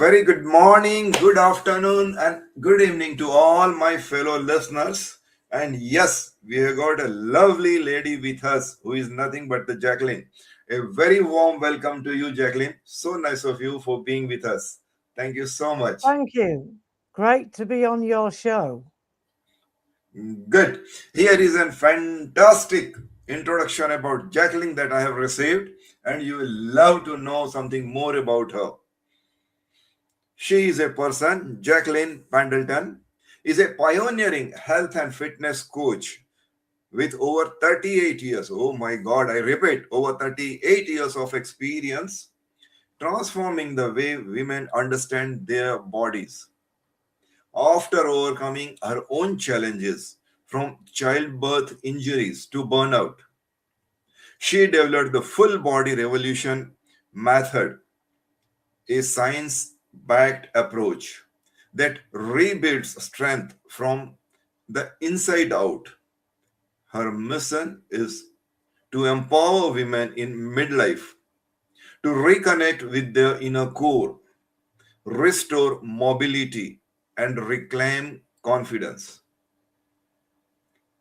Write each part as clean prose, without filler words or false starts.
very good morning, good afternoon, and good evening to all my fellow listeners. And yes, we have got a lovely lady with us who is nothing but the Jacqueline. A very warm welcome to you, Jacqueline. So nice of you for being with us. Thank you so much. Thank you. Great to be on your show. Good. Here is a fantastic introduction about Jacqueline that I have received, and you will love to know something more about her. She is a person, Jacqueline Pendleton, is a pioneering health and fitness coach with over 38 years. Oh my God, I repeat, over 38 years of experience transforming the way women understand their bodies. After overcoming her own challenges from childbirth injuries to burnout, she developed the full body revolution method, a science backed approach that rebuilds strength from the inside out. Her mission is to empower women in midlife to reconnect with their inner core, restore mobility, and reclaim confidence.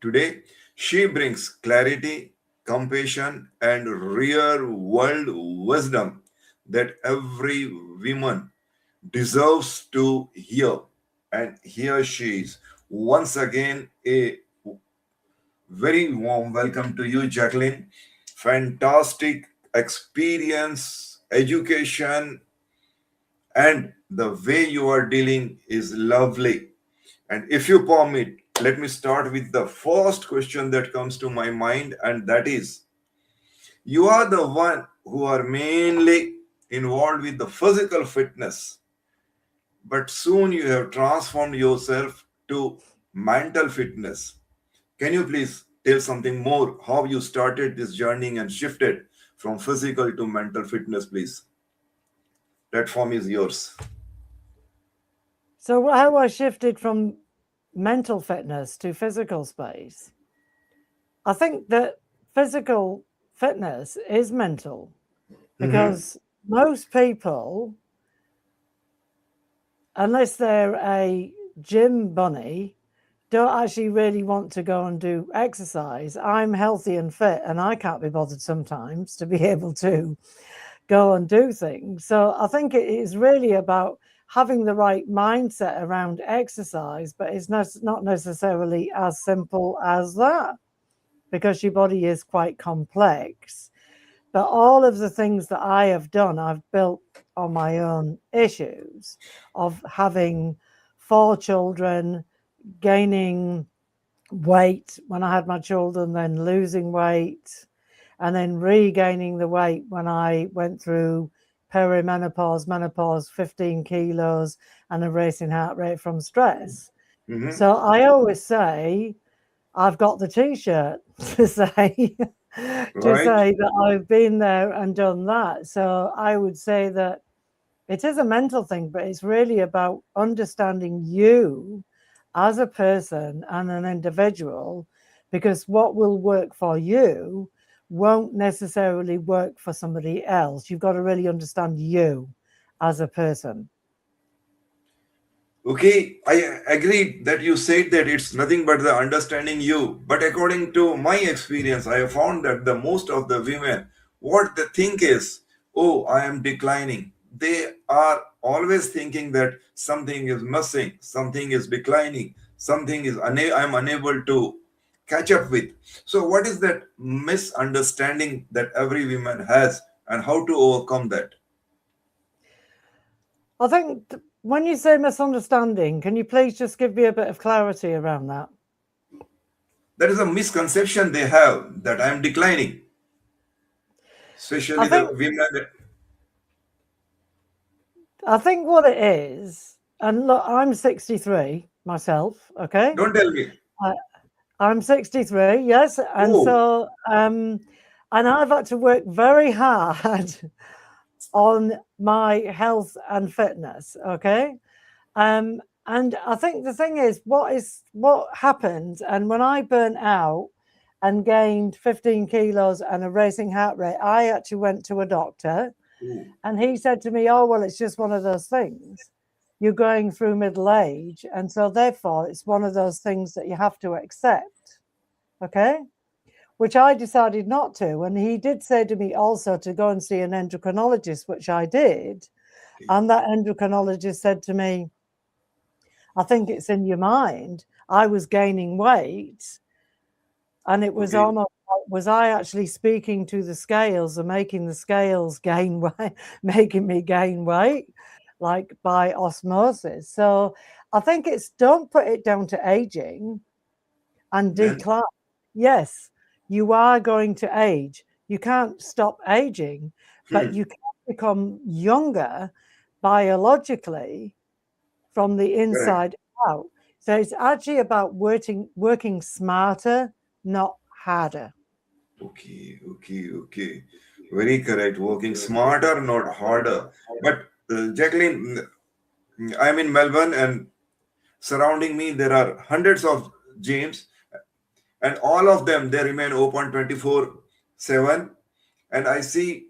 Today, she brings clarity, compassion, and real world wisdom that every woman deserves to hear. And here she is. Once again, a very warm welcome to you, Jacqueline. Fantastic experience, education, and the way you are dealing is lovely. And if you permit, let me start with the first question that comes to my mind, and that is you are the one who are mainly involved with the physical fitness, but soon you have transformed yourself to mental fitness. Can you please tell something more how you started this journey and shifted from physical to mental fitness, please? Platform is yours. So, how I shifted from mental fitness to physical space, I think that physical fitness is mental Mm-hmm. because most people, unless they're a gym bunny, don't actually really want to go and do exercise. I'm healthy and fit, and I can't be bothered sometimes to be able to go and do things. So I think it is really about having the right mindset around exercise, but it's not necessarily as simple as that because your body is quite complex. But all of the things that I have done, I've built on my own issues of having 4 children, gaining weight when I had my children, then losing weight, and then regaining the weight when I went through perimenopause, menopause, 15 kilos, and a racing heart rate from stress. Mm-hmm. So I always say, I've got the t-shirt to say to Right. say that I've been there and done that. So I would say that it is a mental thing, but it's really about understanding you as a person and an individual, because what will work for you won't necessarily work for somebody else. You've got to really understand you as a person. Okay, I agree that you said that it's nothing but the understanding you. But according to my experience, I have found that the most of the women, what they think is, oh, I am declining. They are always thinking that something is missing, something is declining, something is I'm unable to catch up with. So, what is that misunderstanding that every woman has, and how to overcome that? I think when you say misunderstanding, can you please just give me a bit of clarity around that? There is a misconception they have that I am declining, I especially the think women. I think what it is, and look, I'm 63 myself, okay? Don't tell me. I, I'm 63, yes, and Oh, so and I've had to work very hard on my health and fitness, okay? And I think the thing is, what happened, and when I burnt out and gained 15 kilos and a racing heart rate, I actually went to a doctor Ooh, And he said to me, oh, well, it's just one of those things. You're going through middle age. And so therefore, it's one of those things that you have to accept. Okay. Which I decided not to. And he did say to me also to go and see an endocrinologist, which I did. okay, And that endocrinologist said to me, I think it's in your mind. I was gaining weight. And it was okay. almost like, was I actually speaking to the scales and making the scales gain weight, making me gain weight, like by osmosis? So I think it's don't put it down to aging and Then, decline. Yes, you are going to age. You can't stop aging, but hmm, you can become younger biologically from the correct. inside out. So it's actually about working smarter, not harder. Okay, okay, okay. Very correct. Working smarter, not harder. But Jacqueline, I'm in Melbourne, and surrounding me there are hundreds of gyms, and all of them they remain open 24/7. And I see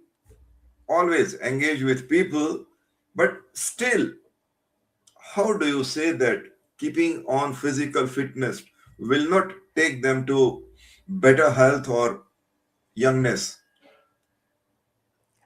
always engage with people, but still, how do you say that keeping on physical fitness will not take them to better health or youngness?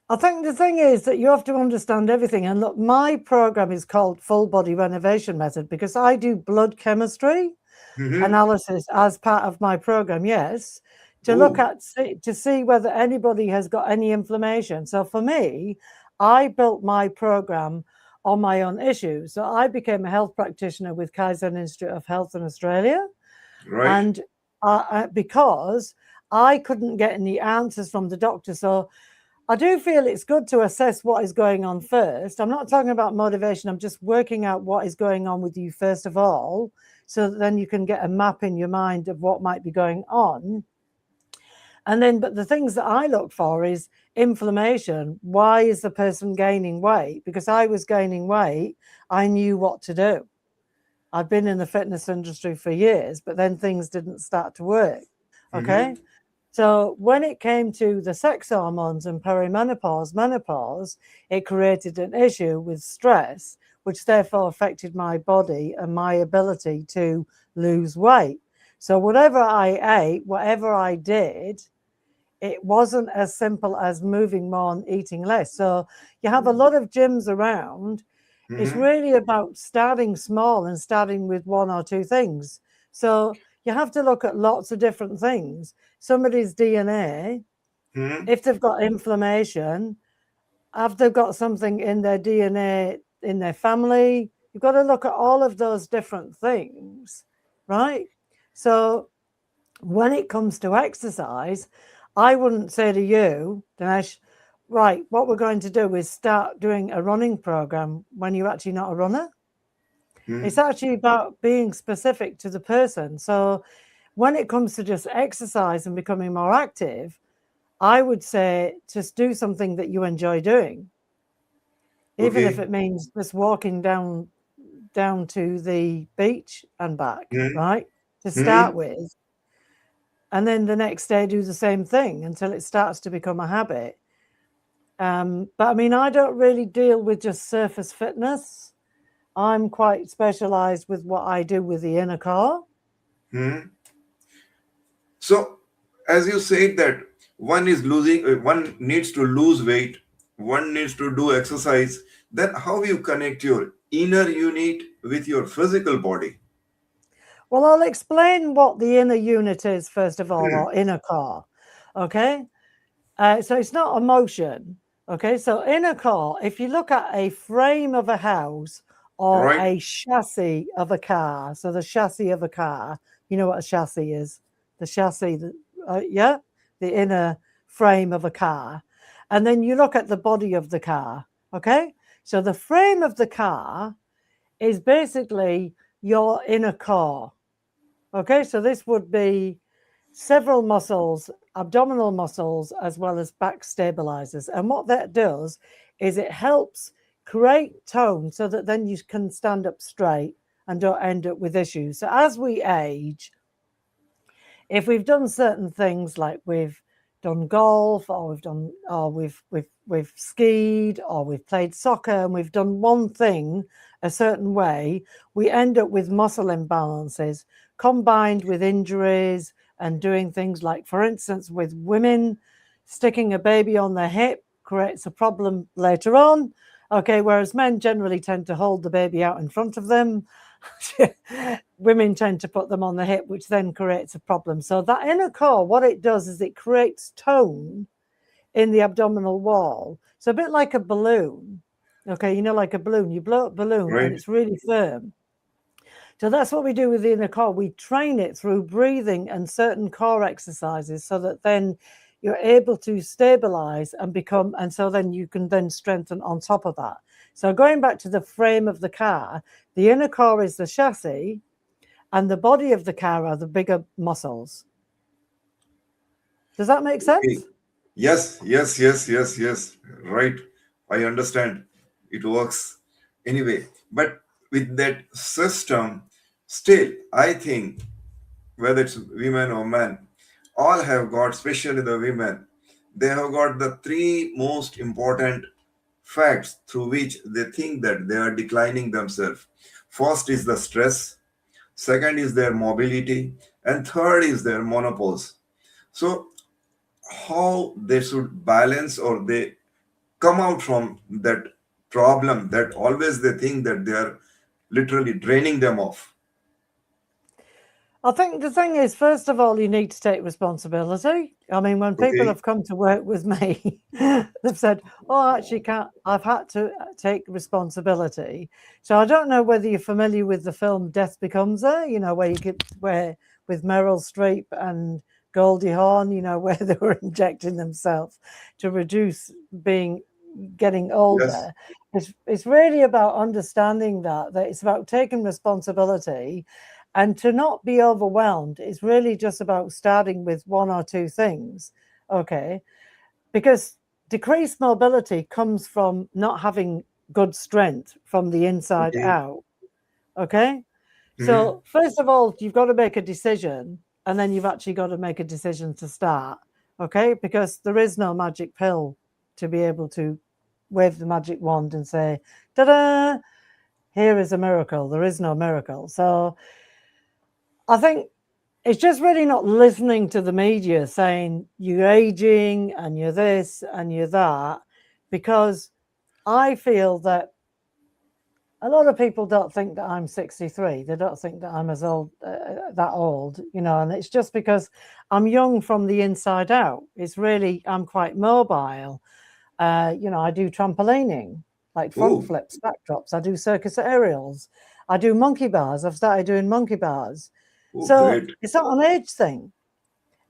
I think the thing is that you have to understand everything. And look, my program is called Full Body Renovation Method because I do blood chemistry Hmm. analysis as part of my program. Yes, to look Oh, at to see whether anybody has got any inflammation. So for me, I built my program on my own issues. So I became a health practitioner with Kaizen Institute of Health in Australia, right. and because I couldn't get any answers from the doctor, so I do feel it's good to assess what is going on first. I'm not talking about motivation. I'm just working out what is going on with you first of all, so that then you can get a map in your mind of what might be going on. And then, but the things that I look for is inflammation. Why is the person gaining weight? Because I was gaining weight, I knew what to do. I've been in the fitness industry for years, but then things didn't start to work. Okay. Hmm. So when it came to the sex hormones and perimenopause, menopause, it created an issue with stress, which therefore affected my body and my ability to lose weight. So whatever I ate, whatever I did, it wasn't as simple as moving more and eating less. So you have a lot of gyms around. It's Hmm. really about starting small and starting with one or two things. So you have to look at lots of different things. Somebody's DNA, Hmm. if they've got inflammation, have they got something in their DNA in their family? You've got to look at all of those different things, right? So when it comes to exercise, I wouldn't say to you, Dinesh, right, what we're going to do is start doing a running program when you're actually not a runner. It's Hmm. actually about being specific to the person. So when it comes to just exercise and becoming more active, I would say just do something that you enjoy doing, even if Okay. it means just walking down to the beach and back, Hmm. right? To start Hmm. with. And then the next day do the same thing until it starts to become a habit. But I mean, I don't really deal with just surface fitness. I'm quite specialized with what I do with the inner core. Hmm. So, as you said that one needs to lose weight, one needs to do exercise. Then how you connect your inner unit with your physical body? Well, I'll explain what the inner unit is first of all, Hmm. or inner core. Okay. So it's not emotion. Okay. So inner core, if you look at a frame of a house or Right. a chassis of a car, so the chassis of a car, you know what a chassis is? The chassis, yeah, the inner frame of a car. And then you look at the body of the car. Okay. So the frame of the car is basically your inner core. Okay. So this would be several muscles, abdominal muscles, as well as back stabilizers. And what that does is it helps create tone so that then you can stand up straight and don't end up with issues. So as we age, if we've done certain things like we've done golf, or we've skied, or we've played soccer, and we've done one thing a certain way, we end up with muscle imbalances combined with injuries and doing things like, for instance, with women, sticking a baby on their hip creates a problem later on. Okay, whereas men generally tend to hold the baby out in front of them. Women tend to put them on the hip, which then creates a problem. So that inner core, what it does is it creates tone in the abdominal wall. So a bit like a balloon. Okay, you know, like a balloon. You blow up a balloon and Right. it's really firm. So that's what we do with the inner core. We train it through breathing and certain core exercises so that then you're able to stabilize and become, and so then you can then strengthen on top of that. So going back to the frame of the car, the inner core is the chassis and the body of the car are the bigger muscles. Does that make sense? Yes, yes, yes, yes, yes. Right. I understand. It works anyway. But with that system, still, I think whether it's women or men, all have got, especially the women, they have got the three most important facts through which they think that they are declining themselves. First is the stress, second is their mobility, and third is their menopause. So, how they should balance or they come out from that problem that always they think that they are literally draining them off. I think the thing is, first of all, you need to take responsibility. I mean, when people Okay. have come to work with me, they've said, "Oh, actually, can't I've had to take responsibility." So I don't know whether you're familiar with the film Death Becomes Her. You know, where with Meryl Streep and Goldie Hawn. You know, where they were injecting themselves to reduce getting Yes. older. It's really about understanding that it's about taking responsibility and to not be overwhelmed. Is really just about starting with one or two things. Okay. Because decreased mobility comes from not having good strength from the inside Okay. out. Okay. Mhm. So, first of all, you've got to make a decision, and then you've actually got to make a decision to start. Okay. Because there is no magic pill to be able to wave the magic wand and say, ta da, here is a miracle. There is no miracle. So, I think it's just really not listening to the media saying you're aging and you're this and you're that, because I feel that a lot of people don't think that I'm 63. They don't think that I'm that old, you know, and it's just because I'm young from the inside out. It's really, I'm quite mobile. You know, I do trampolining, like front Oh, flips, backdrops. I do circus aerials. I do monkey bars. I've started doing monkey bars. oh, So great. it's not an age thing.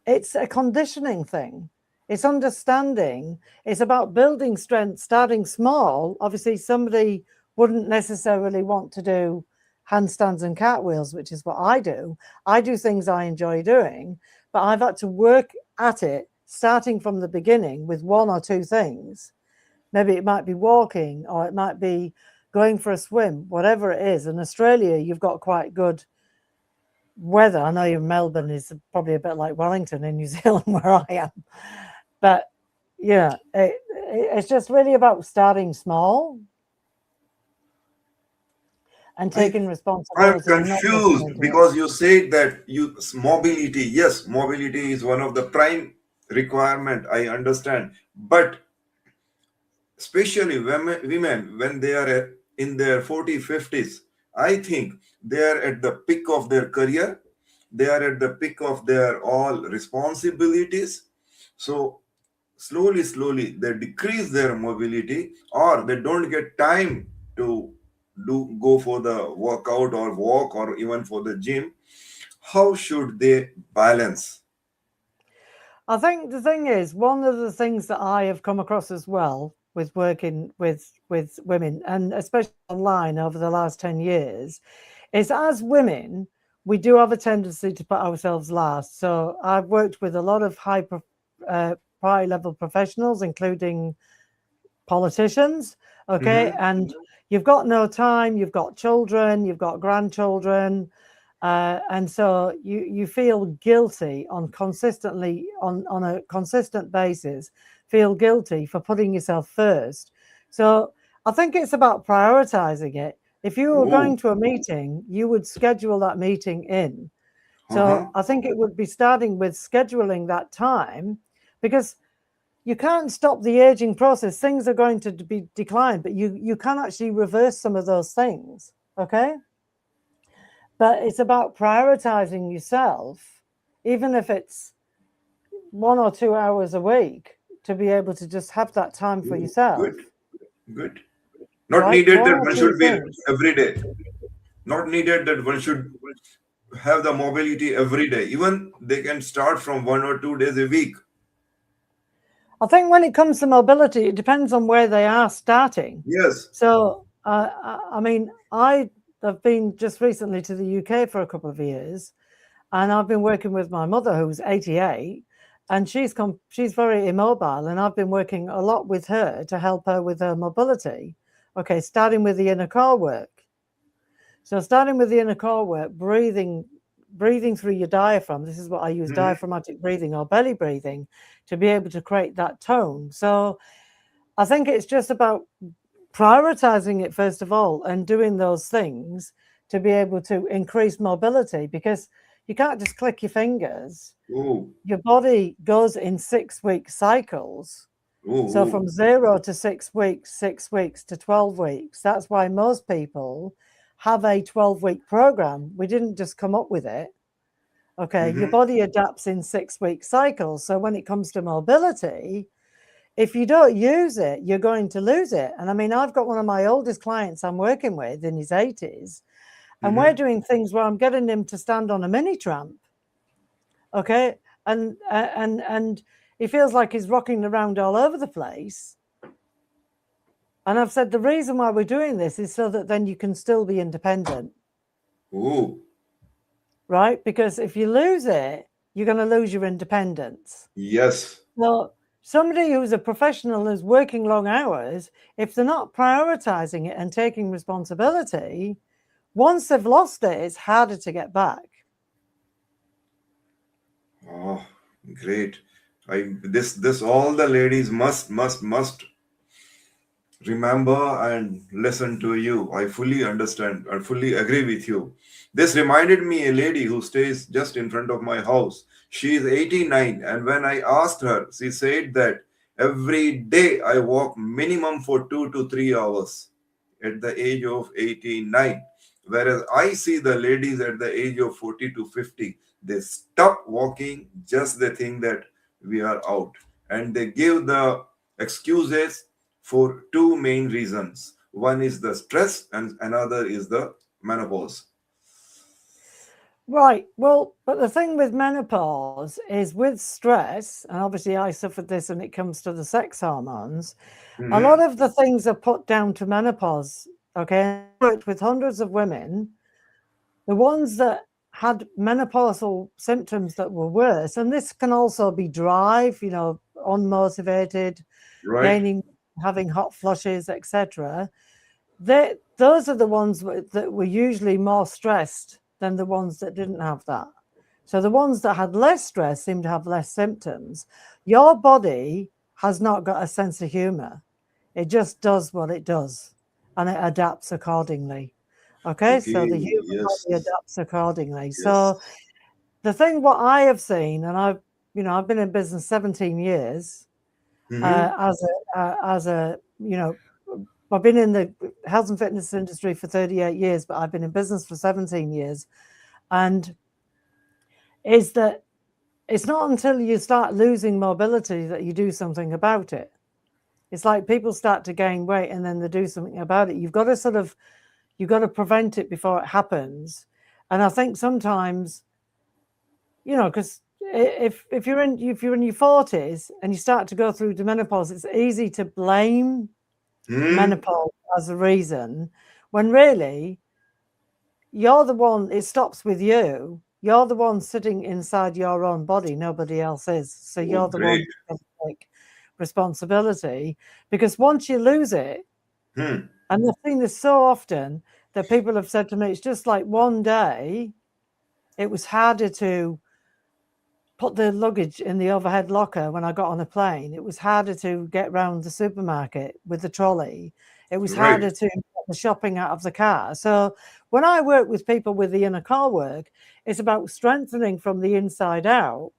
It's a conditioning thing. It's understanding. It's about building strength, starting small. Obviously, somebody wouldn't necessarily want to do handstands and cartwheels, which is what I do. I do things I enjoy doing, but I've had to work at it starting from the beginning with one or two things. Maybe it might be walking or it might be going for a swim, whatever it is. In Australia, you've got quite good weather. I know in Melbourne is probably a bit like Wellington in New Zealand where I am, but yeah, it's just really about starting small and I taking I'm responsibility and not listening confused to it. because you said that mobility. Yes, mobility is one of the prime requirement. I understand, but especially women when they are in their 40 50s, I think they are at the peak of their career. They are at the peak of their all responsibilities. So slowly they decrease their mobility or they don't get time to go for the workout or walk or even for the gym. How should they balance? I think the thing is, one of the things that I have come across as well with working with women, and especially online over the last 10 years, is as women, we do have a tendency to put ourselves last. So I've worked with a lot of high level professionals, including politicians. Okay. Mhm. And you've got no time, you've got children, you've got grandchildren. And so you feel guilty on a consistent basis, feel guilty for putting yourself first. So I think it's about prioritizing it. If you were Oh, going to a meeting, you would schedule that meeting in. So uh-huh. I think it would be starting with scheduling that time, because you can't stop the aging process. Things are going to be declined, but you can actually reverse some of those things. Okay. But it's about prioritizing yourself, even if it's 1 or 2 hours a week, to be able to just have that time for Oh, yourself, good, good. Not right? needed One that or one two should be things. every day. Not needed that one should have the mobility every day. Even they can start from 1 or 2 days a week. I think when it comes to mobility, it depends on where they are starting. Yes. So, I mean, I have been just recently to the UK for a couple of years, and I've been working with my mother, who's 88, and she's very immobile, and I've been working a lot with her to help her with her mobility. Okay, starting with the inner core work. So starting with the inner core work, breathing through your diaphragm. This is what I use, Hmm. diaphragmatic breathing or belly breathing, to be able to create that tone. So I think it's just about prioritizing it first of all and doing those things to be able to increase mobility, because you can't just click your fingers. Oh, Your body goes in 6 week cycles. oh, So oh. from 0 to 6 weeks, 6 weeks to 12 weeks. That's why most people have a 12-week program. We didn't just come up with it. Okay, your Mm-hmm. body adapts in 6 week cycles. So when it comes to mobility, if you don't use it, you're going to lose it. And I mean, I've got one of my oldest clients I'm working with in his 80s, and we're Mm-hmm. doing things where I'm getting him to stand on a mini tramp. Okay, and he feels like he's rocking around all over the place. And I've said the reason why we're doing this is so that then you can still be independent, Oh, right? Because if you lose it, you're going to lose your independence. yes. Well, somebody who's a professional who's working long hours, if they're not prioritizing it and taking responsibility, once they've lost it, it's harder to get back. Oh, great. This all the ladies must remember and listen to you. I fully understand. I fully agree with you. This reminded me a lady who stays just in front of my house. She is 89, and when I asked her, she said that every day I walk minimum for 2 to 3 hours at the age of 89. Whereas I see the ladies at the age of 40 to 50, they stop walking, just they think that we are out. And they give the excuses for two main reasons. One is the stress, and another is the menopause. Right. Well, but the thing with menopause is with stress, and obviously I suffered this when it comes to the sex hormones, a lot Mhm. of the things are put down to menopause. Okay. I worked with hundreds of women, the ones that had menopausal symptoms that were worse, and this can also be drive, unmotivated, Right? gaining, having hot flushes, etc. Those are the ones that were usually more stressed than the ones that didn't have that. So the ones that had less stress seem to have less symptoms. Your body has not got a sense of humor. It just does what it does, and it adapts accordingly. Okay, so Okay. the human Yes. body adapts accordingly. Yes. So the thing what I have seen, and I've been in business 17 years, Hmm. as a I've been in the health and fitness industry for 38 years, but I've been in business for 17 years. And is that it's not until you start losing mobility that you do something about it. It's like people start to gain weight and then they do something about it. You've got to prevent it before it happens. And I think sometimes, because if you're in your 40s and you start to go through the menopause, it's easy to blame Hmm. menopause as a reason, when really you're the one, it stops with you. You're the one sitting inside your own body, nobody else is. So Oh, you're the great. one who has to take responsibility, because once you lose it, Hmm. and I've seen this so often that people have said to me, it's just like one day, it was harder to put the luggage in the overhead locker when I got on a plane. It was harder to get round the supermarket with the trolley. It was Right. harder to get the shopping out of the car. So when I work with people with the inner core work, it's about strengthening from the inside out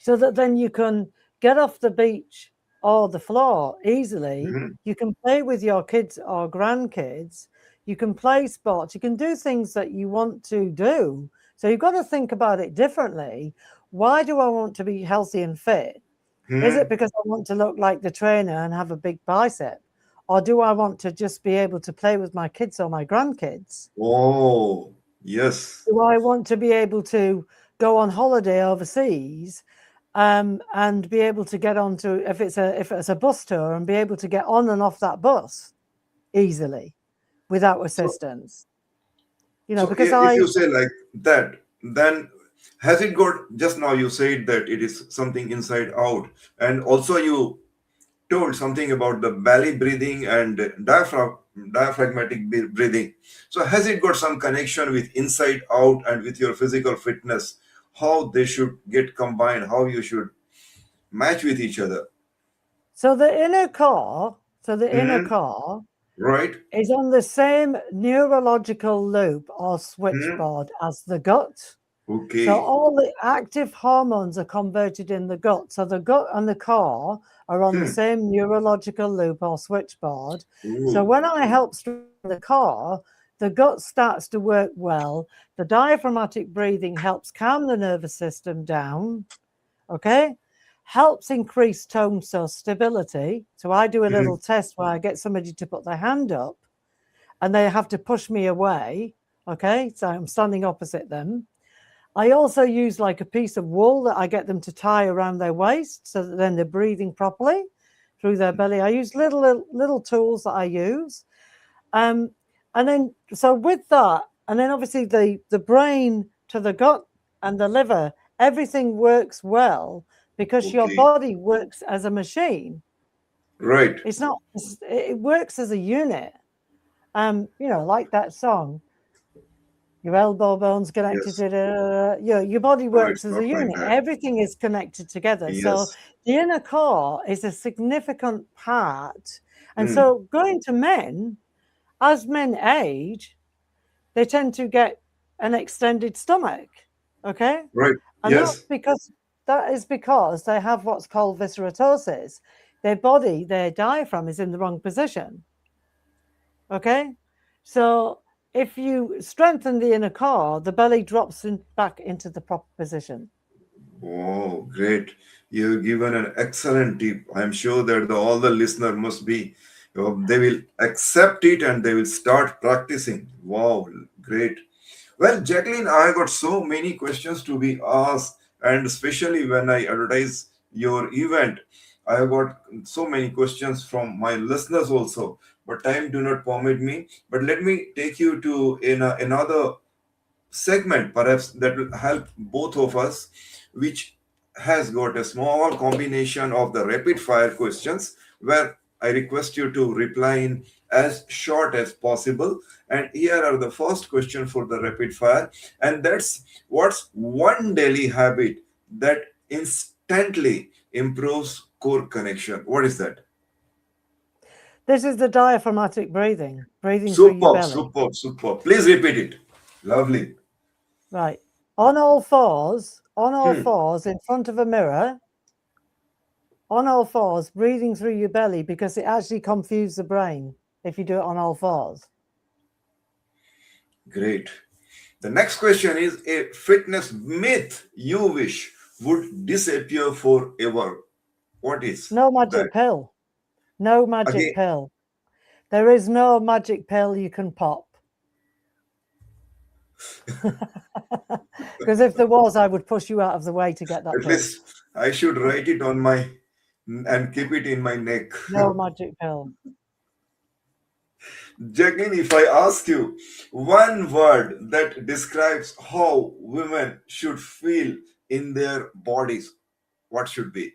so that then you can get off the beach or the floor easily. Mhm. You can play with your kids or grandkids. You can play sports. You can do things that you want to do. So you've got to think about it differently. Why do I want to be healthy and fit? Is it Mhm. because I want to look like the trainer and have a big bicep? Or do I want to just be able to play with my kids or my grandkids? Oh, yes. Do I want to be able to go on holiday overseas and be able to get onto if it's a bus tour and be able to get on and off that bus easily without So, assistance? so Because if I you say like that, then has it got, just now you said that it is something inside out, and also you told something about the belly breathing and diaphragmatic breathing. So has it got some connection with inside out and with your physical fitness? How they should get combined? How you should match with each other? so the inner Hmm. core Right. is on the same neurological loop or Hmm. switchboard as the gut. So Okay. all the active hormones are converted in the gut. So the gut and the core are on the Hmm. same neurological loop or switchboard. So Ooh. when I help strengthen the core, the gut starts to work well. The diaphragmatic breathing helps calm the nervous system down. Okay. Helps increase tone, so stability. So I do a Hmm. little test where I get somebody to put their hand up and they have to push me away. Okay. So I'm standing opposite them. I also use like a piece of wool that I get them to tie around their waist so that then they're breathing properly through their belly. I use little tools that I use. Um, and then so with that, and then obviously the brain to the gut and the liver, everything works well because your Okay. body works as a machine. Right. It's not, it works as a unit. Like that song, your elbow bones connected Yes. to your body No, it's works as a not like unit. that. Everything is connected together. So Yes. the inner core is a significant part. And Hmm. so going to men, as men age, they tend to get an extended stomach. Okay. Right. And Yes. that is because they have what's called visceratosis. Their body, their diaphragm is in the wrong position. Okay. So if you strengthen the inner core, the belly drops back into the proper position. Oh, great. You've given an excellent tip. I'm sure that all the listener must be, they will accept it and they will start practicing. Wow, great. Well, Jacqueline, I got so many questions to be asked, and especially when I advertise your event, I have got so many questions from my listeners also. But time do not permit me. But let me take you to another segment perhaps that will help both of us, which has got a small combination of the rapid fire questions where I request you to reply in as short as possible. And here are the first question for the rapid fire, and that's: what's one daily habit that instantly improves core connection? What is that? This is the diaphragmatic breathing through your Superb, belly. superb, superb. Please repeat it. Lovely. Right. On all Hmm. fours in front of a mirror, on all fours, breathing through your belly because it actually confuses the brain if you do it on all fours. Great. The next question is a fitness myth you wish would disappear forever. What is No that? magic pill. No magic Again, pill. There is no magic pill you can pop. Because if there was, I would push you out of the way to get that at pill. least I should write it on my and keep it in my neck. No magic pill. Jacqueline, if I ask you one word that describes how women should feel in their bodies, what should be?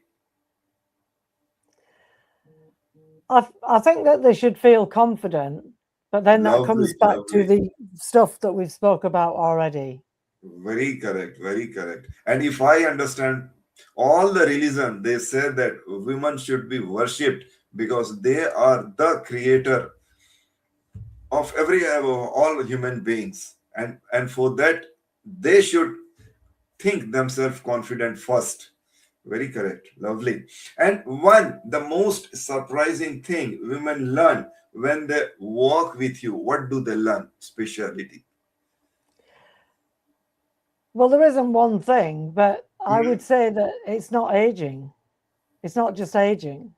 I think that they should feel confident, but then that comes Lovely, back to lovely. the stuff that we've spoke about already. Very correct, very correct. And if I understand all the religion, they say that women should be worshipped because they are the creator of every all human beings, and for that they should think themselves confident first. Very correct, lovely. And one the most surprising thing women learn when they walk with you, what do they learn? Speciality. Well, there isn't one thing, but I would Mhm. say that it's not aging. It's not just aging,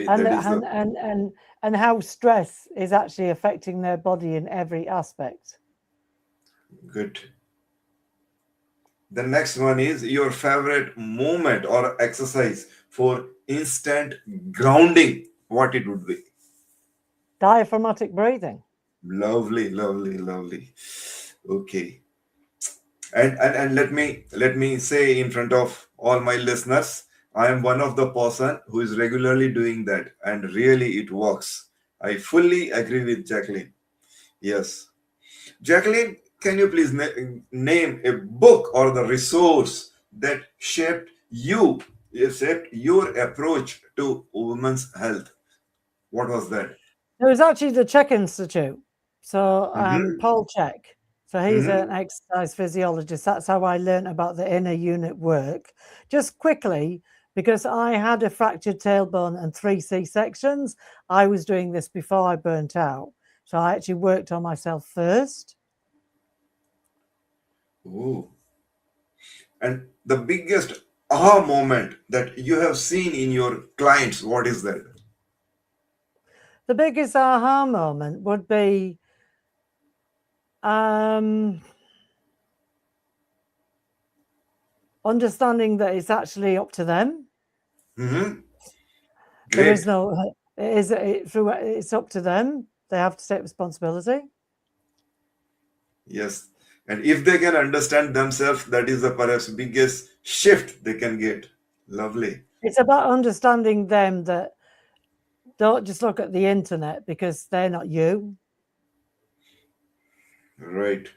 and That is the and how stress is actually affecting their body in every aspect. good. The next one is your favorite movement or exercise for instant grounding. What it would be? Diaphragmatic breathing. Lovely, lovely, lovely. Okay. And let me say in front of all my listeners, I am one of the person who is regularly doing that, and really it works. I fully agree with Jacqueline. Yes. Jacqueline, can you please name a book or the resource that shaped your approach to women's health? What was that? It was actually the Czech Institute. So Mm-hmm. Paul Czech. So he's an Mm-hmm. exercise physiologist. That's how I learned about the inner unit work. Just quickly, because I had a fractured tailbone and 3 C-sections, I was doing this before I burnt out. So I actually worked on myself first. Ooh. And the biggest aha moment that you have seen in your clients, what is that? The biggest aha moment would be um, understanding that it's actually up to them. Mm-hmm. There is Great. no, it's up to them. They have to take responsibility. Yes. And if they can understand themselves, that is the perhaps biggest shift they can get. Lovely. It's about understanding them that don't just look at the internet because they're not you. Right.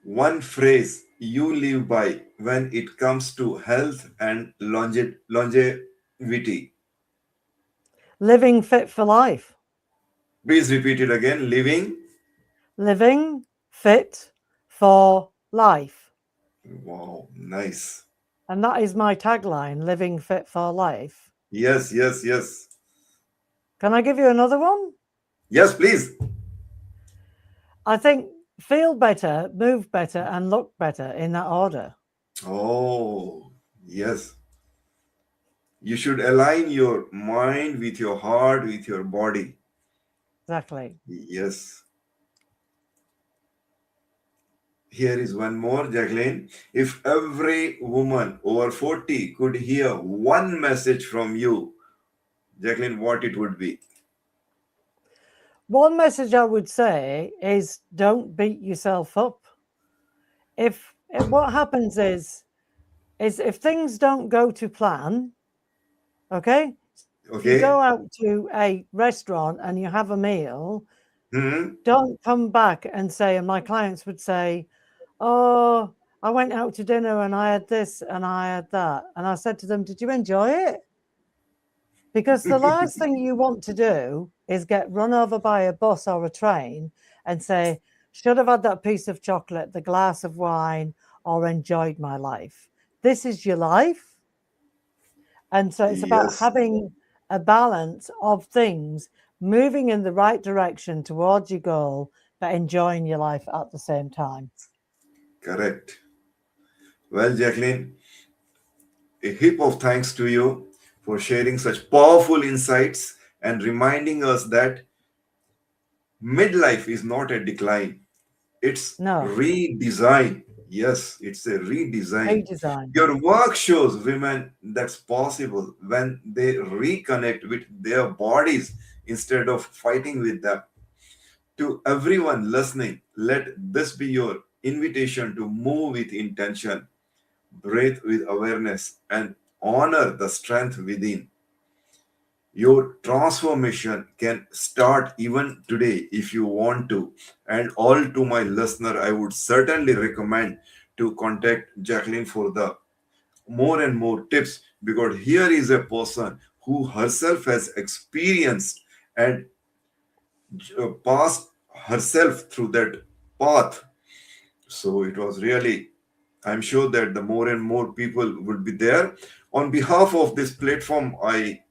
One phrase you live by when it comes to health and longevity. Living fit for life. Please repeat it again. Living. Living fit for life. Wow, nice. And that is my tagline, living fit for life. Yes, yes, yes. Can I give you another one? Yes, please. I think feel better, move better, and look better in that order. Oh, yes. You should align your mind with your heart, with your body. Exactly. Yes. Here is one more, Jacqueline. If every woman over 40 could hear one message from you, Jacqueline, what it would be? One message I would say is don't beat yourself up. If what happens is if things don't go to plan, okay? If you go Okay. out to a restaurant and you have a meal, Hmm. don't come back and say, and my clients would say, "Oh, I went out to dinner and I had this and I had that." And I said to them, "Did you enjoy it?" Because the last thing you want to do is get run over by a bus or a train and say, should have had that piece of chocolate, the glass of wine, or enjoyed my life. This is your life. And so it's about Yes, having a balance of things, moving in the right direction towards your goal, but enjoying your life at the same time. correct. Well, Jacqueline, a heap of thanks to you for sharing such powerful insights and reminding us that midlife is not a decline. It's No, redesign. Yes, it's a redesign. redesign. Your work shows women that's possible when they reconnect with their bodies instead of fighting with them. To everyone listening, let this be your invitation to move with intention, breathe with awareness, and honor the strength within. Your transformation can start even today if you want to. And all to my listener, I would certainly recommend to contact Jacqueline for the more and more tips, because here is a person who herself has experienced and passed herself through that path. So it was really, I'm sure that the more and more people will be there. On behalf of this platform, I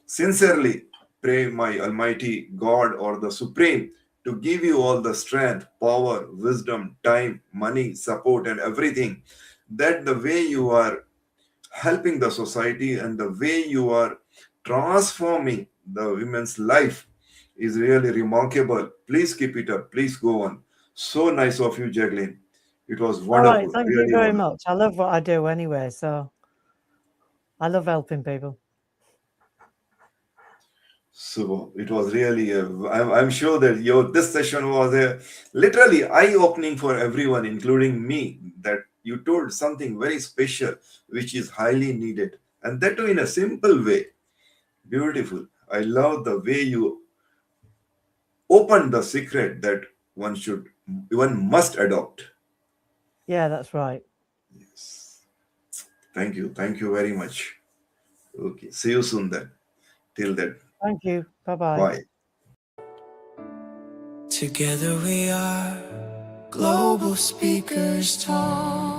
sincerely pray my Almighty God or the Supreme to give you all the strength, power, wisdom, time, money, support, and everything, that the way you are helping the society and the way you are transforming the women's life is really remarkable. Please keep it up. Please go on. So nice of you, Jacqueline. It was All right, wonderful, thank you really very wonderful. much. I love what I do anyway, so I love helping people. So it was really, I'm sure that your this session was a literally eye-opening for everyone, including me, that you told something very special, which is highly needed, and that too in a simple way. Beautiful. I love the way you opened the secret that one must adopt. Yeah, that's right. Yes. Thank you very much. Okay, see you soon then. Till then, Thank you. Bye bye. bye. Together we are global speakers talk.